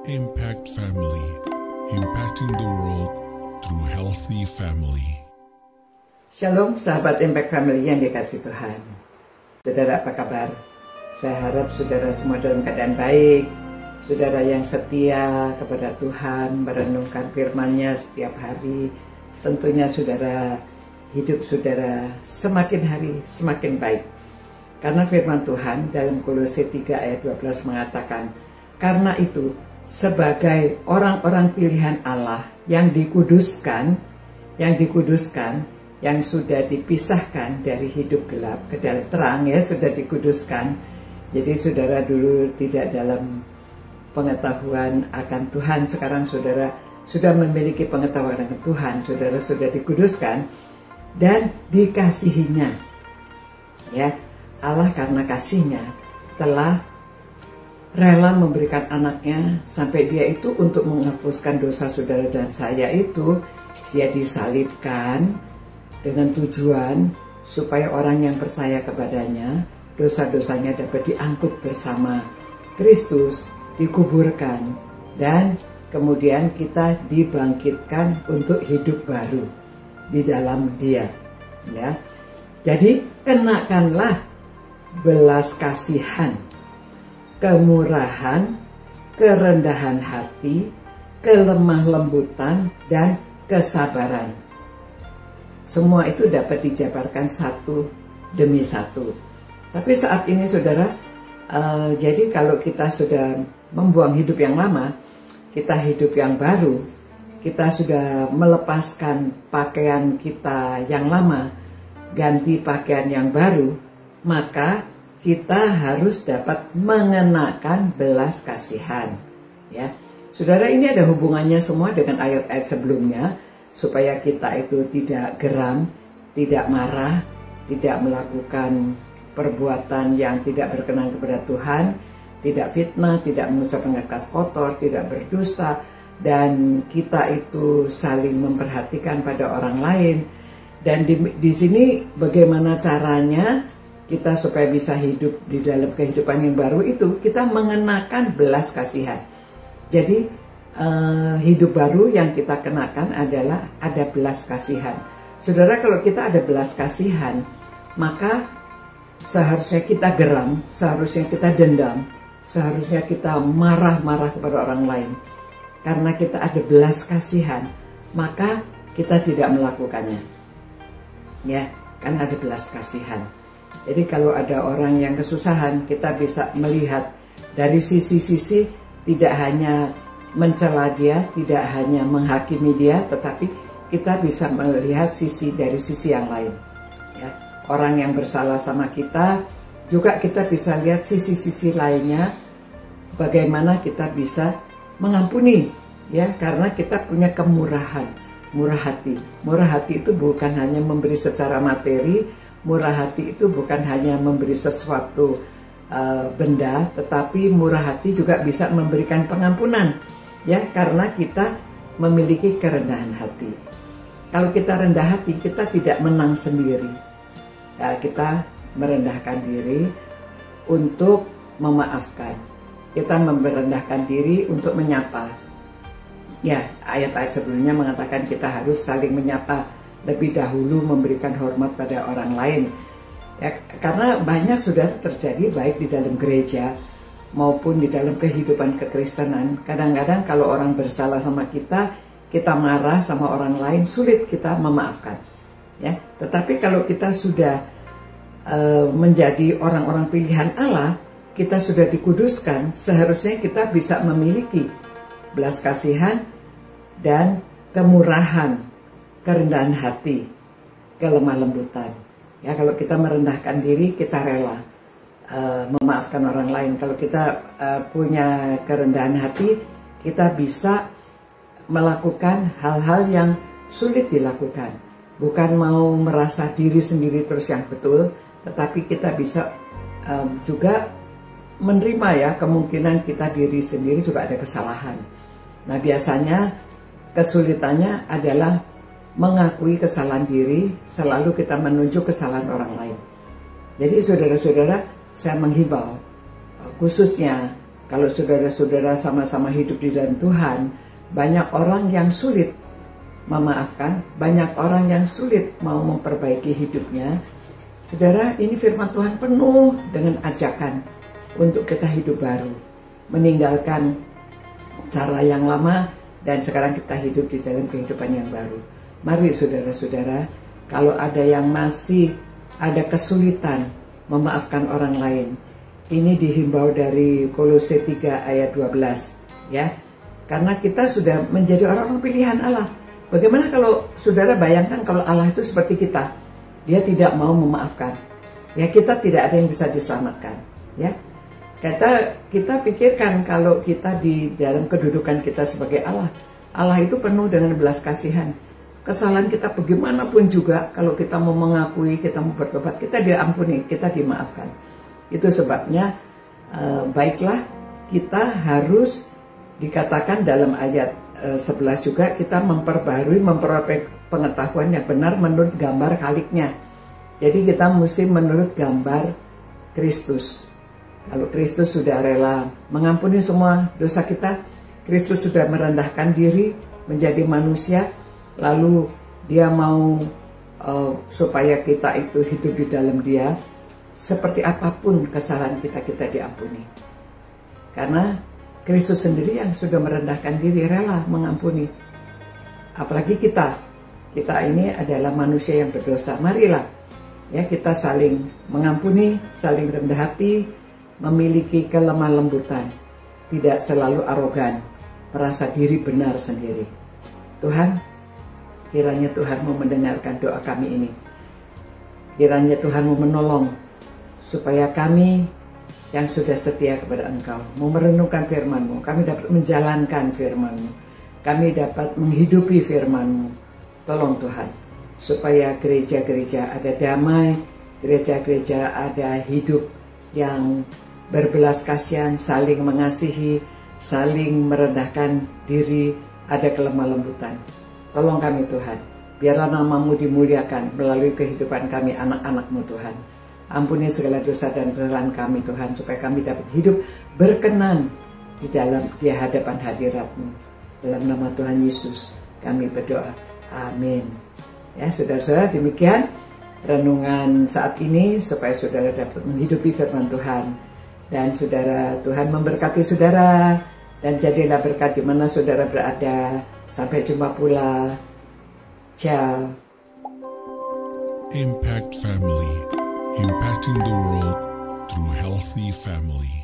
Impact Family, impacting the world through healthy family. Shalom sahabat Impact Family yang dikasih Tuhan. Saudara apa kabar? Saya harap saudara semua dalam keadaan baik. Saudara yang setia kepada Tuhan, merenungkan firman-Nya setiap hari. Tentunya saudara, hidup saudara semakin hari semakin baik. Karena firman Tuhan dalam Kolose 3 ayat 12 mengatakan, karena itu sebagai orang-orang pilihan Allah yang dikuduskan, yang sudah dipisahkan dari hidup gelap ke dalam terang, ya, sudah dikuduskan. Jadi saudara dulu tidak dalam pengetahuan akan Tuhan, sekarang saudara sudah memiliki pengetahuan akan Tuhan, saudara sudah dikuduskan dan dikasihinya. Ya, Allah karena kasihnya telah rela memberikan anaknya sampai dia itu untuk menghapuskan dosa saudara dan saya itu. Dia disalibkan dengan tujuan supaya orang yang percaya kepadanya dosa-dosanya dapat diangkut bersama Kristus, dikuburkan, dan kemudian kita dibangkitkan untuk hidup baru di dalam Dia, ya. Jadi kenakanlah belas kasihan, kemurahan, kerendahan hati, kelemah lembutan, dan kesabaran. Semua itu dapat dijabarkan satu demi satu. Tapi saat ini saudara, jadi kalau kita sudah membuang hidup yang lama, kita hidup yang baru, kita sudah melepaskan pakaian kita yang lama, ganti pakaian yang baru, maka kita harus dapat mengenakan belas kasihan, ya. Saudara, ini ada hubungannya semua dengan ayat-ayat sebelumnya, supaya kita itu tidak geram, tidak marah, tidak melakukan perbuatan yang tidak berkenan kepada Tuhan, tidak fitnah, tidak mengucapkan kata kotor, tidak berdusta, dan kita itu saling memperhatikan pada orang lain. Dan di sini bagaimana caranya kita supaya bisa hidup di dalam kehidupan yang baru itu, kita mengenakan belas kasihan. Jadi hidup baru yang kita kenakan adalah ada belas kasihan. Saudara, kalau kita ada belas kasihan, maka seharusnya kita geram, seharusnya kita dendam, seharusnya kita marah-marah kepada orang lain. Karena kita ada belas kasihan, maka kita tidak melakukannya. Ya, kan ada belas kasihan. Jadi kalau ada orang yang kesusahan, kita bisa melihat dari sisi-sisi, tidak hanya mencela dia, tidak hanya menghakimi dia, tetapi kita bisa melihat dari sisi yang lain. Ya, orang yang bersalah sama kita, juga kita bisa lihat sisi-sisi lainnya, bagaimana kita bisa mengampuni, ya, karena kita punya kemurahan, murah hati. Murah hati itu bukan hanya memberi secara materi. Murah hati itu bukan hanya memberi sesuatu benda, tetapi murah hati juga bisa memberikan pengampunan, ya, karena kita memiliki kerendahan hati. Kalau kita rendah hati, kita tidak menang sendiri. Ya, kita merendahkan diri untuk memaafkan. Kita merendahkan diri untuk menyapa. Ya, ayat-ayat sebelumnya mengatakan kita harus saling menyapa, lebih dahulu memberikan hormat pada orang lain, ya, karena banyak sudah terjadi baik di dalam gereja maupun di dalam kehidupan kekristenan. Kadang-kadang kalau orang bersalah sama kita marah sama orang lain, sulit kita memaafkan, ya. Tetapi kalau kita sudah menjadi orang-orang pilihan Allah, kita sudah dikuduskan, seharusnya kita bisa memiliki belas kasihan dan kemurahan, kerendahan hati, kelemah lembutan. Ya, kalau kita merendahkan diri, kita rela memaafkan orang lain. Kalau kita punya kerendahan hati, kita bisa melakukan hal-hal yang sulit dilakukan. Bukan mau merasa diri sendiri terus yang betul, tetapi kita bisa juga menerima, ya, kemungkinan kita diri sendiri juga ada kesalahan. Nah, biasanya kesulitannya adalah mengakui kesalahan diri, selalu kita menunjuk kesalahan orang lain. Jadi saudara-saudara, saya menghimbau khususnya Kalau saudara-saudara sama-sama hidup di dalam Tuhan, banyak orang yang sulit memaafkan, banyak orang yang sulit mau memperbaiki hidupnya. Saudara, ini firman Tuhan penuh dengan ajakan untuk kita hidup baru, meninggalkan cara yang lama, dan sekarang kita hidup di dalam kehidupan yang baru. Mari saudara-saudara, kalau ada yang masih ada kesulitan memaafkan orang lain, ini dihimbau dari Kolose 3 ayat 12, ya. Karena kita sudah menjadi orang pilihan Allah. Bagaimana kalau saudara bayangkan kalau Allah itu seperti kita, dia tidak mau memaafkan, ya kita tidak ada yang bisa diselamatkan, ya. Kita pikirkan kalau kita di dalam kedudukan kita sebagai Allah, Allah itu penuh dengan belas kasihan. Kesalahan kita bagaimanapun juga, kalau kita mau mengakui, kita mau bertobat, kita diampuni, kita dimaafkan. Itu sebabnya baiklah kita harus dikatakan dalam ayat 11 juga, kita memperbarui, memperoleh pengetahuan yang benar menurut gambar Khaliknya. Jadi kita mesti menurut gambar Kristus. Kalau Kristus sudah rela mengampuni semua dosa kita, Kristus sudah merendahkan diri menjadi manusia, lalu dia mau supaya kita itu hidup di dalam dia, seperti apapun kesalahan kita diampuni. Karena Kristus sendiri yang sudah merendahkan diri, rela mengampuni. Apalagi kita ini adalah manusia yang berdosa. Marilah ya kita saling mengampuni, saling rendah hati, memiliki kelemah lembutan, tidak selalu arogan, merasa diri benar sendiri. Tuhan, kiranya Tuhan mau mendengarkan doa kami ini. Kiranya Tuhan mau menolong supaya kami yang sudah setia kepada Engkau mau merenungkan firman-Mu, kami dapat menjalankan firman-Mu, kami dapat menghidupi firman-Mu. Tolong Tuhan, supaya gereja-gereja ada damai, gereja-gereja ada hidup yang berbelas kasihan, saling mengasihi, saling merendahkan diri, ada kelemah lembutan. Tolong kami Tuhan, biarlah nama-Mu dimuliakan melalui kehidupan kami anak-anak-Mu Tuhan. Ampuni segala dosa dan kesalahan kami Tuhan, supaya kami dapat hidup berkenan di hadapan hadirat-Mu. Dalam nama Tuhan Yesus kami berdoa. Amin. Ya saudara-saudara, demikian renungan saat ini supaya saudara dapat menghidupi firman Tuhan. Dan saudara, Tuhan memberkati saudara, dan jadilah berkat di mana saudara berada. Sampai jumpa pula. Ciao. Impact Family, impacting the world through healthy family.